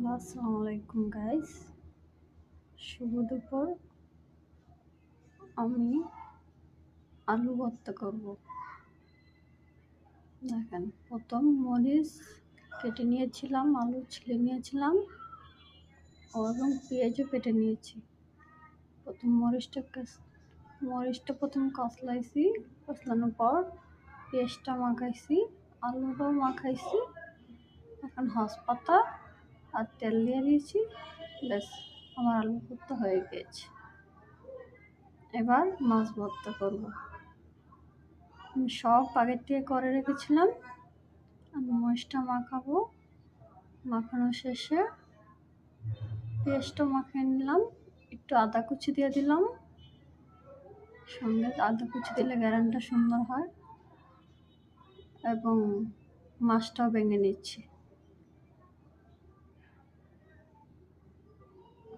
আসসালামু আলাইকুম গাইস, শুভ দুপুর। আমি আলু ভর্তা করব। দেখেন, প্রথম মরিচ কেটে নিয়েছিলাম, আলু ছিলে নিয়েছিলাম এবং পেঁয়াজও কেটে নিয়েছি। প্রথম মরিচটা প্রথম কষলাইছি, কষলানোর পর পেঁয়াজটা মাখাইছি, আলুটাও মাখাইছি। এখন পাতা আর তেল দিয়ে দিয়েছি। ব্যাস, আমার আলু ভর্তা হয়ে গিয়েছে। এবার মাছ ভর্তা করব। আমি সব আগের থেকে করে রেখেছিলাম। আমি মরিচটা মাখাবো। মাখানো শেষে পেঁয়াজটা মাখিয়ে নিলাম, একটু আদা কুচি দিয়ে দিলাম। সঙ্গে আদা কুচি দিলে গ্যারান্টিটা সুন্দর হয়। এবং মাছটাও ভেঙে নিচ্ছি।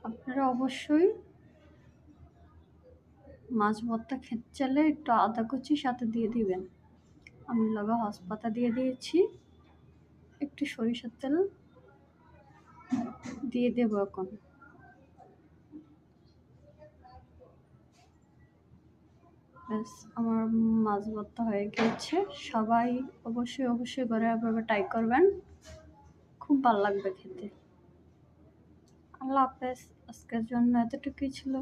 আপনারা অবশ্যই মাছ ভর্তা খেতে চাইলে একটু আদা কুচি সাথে দিয়ে দিবেন। আমি লগে পাতা দিয়ে দিয়েছি, একটু সরিষার তেল দিয়ে দেবো এখন। ব্যাস, আমার মাছ ভর্তা হয়ে গিয়েছে। সবাই অবশ্যই ঘরে এভাবে ট্রাই করবেন, খুব ভালো লাগবে খেতে। আল্লাহ হাফেজ। আজকের জন্য এতটুকুই ছিল।